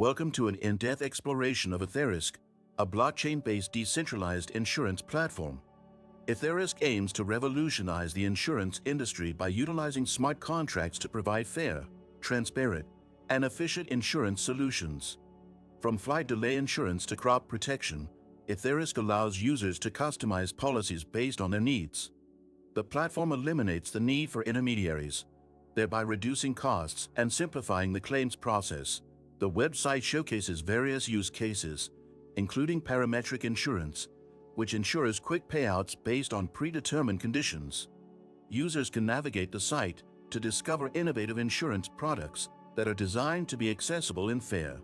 Welcome to an in-depth exploration of Etherisc, a blockchain-based decentralized insurance platform. Etherisc aims to revolutionize the insurance industry by utilizing smart contracts to provide fair, transparent, and efficient insurance solutions. From flight delay insurance to crop protection, Etherisc allows users to customize policies based on their needs. The platform eliminates the need for intermediaries, thereby reducing costs and simplifying the claims process. The website showcases various use cases, including parametric insurance, which ensures quick payouts based on predetermined conditions. Users can navigate the site to discover innovative insurance products that are designed to be accessible and fair.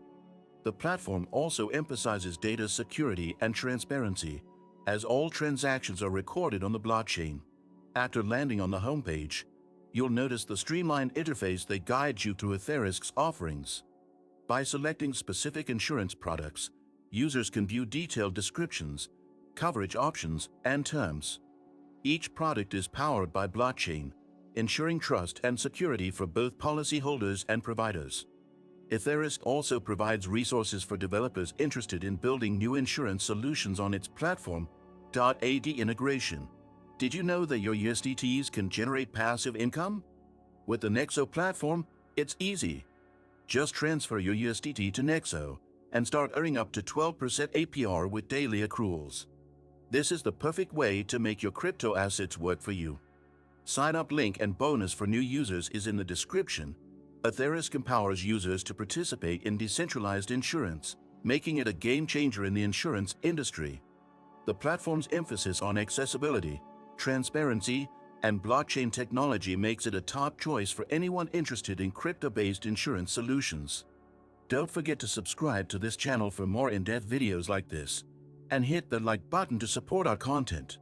The platform also emphasizes data security and transparency, as all transactions are recorded on the blockchain. After landing on the homepage, you'll notice the streamlined interface that guides you through Etherisc's offerings. By selecting specific insurance products, users can view detailed descriptions, coverage options, and terms. Each product is powered by blockchain, ensuring trust and security for both policyholders and providers. Etherisc also provides resources for developers interested in building new insurance solutions on its platform. AD integration. Did you know that your USDTs can generate passive income? With the Nexo platform, it's easy. Just transfer your USDT to Nexo and start earning up to 12% APR with daily accruals. This is the perfect way to make your crypto assets work for you. Sign-up link and bonus for new users is in the description. Etherisc empowers users to participate in decentralized insurance, making it a game-changer in the insurance industry. The platform's emphasis on accessibility, transparency, and blockchain technology makes it a top choice for anyone interested in crypto-based insurance solutions. Don't forget to subscribe to this channel for more in-depth videos like this, and hit the like button to support our content.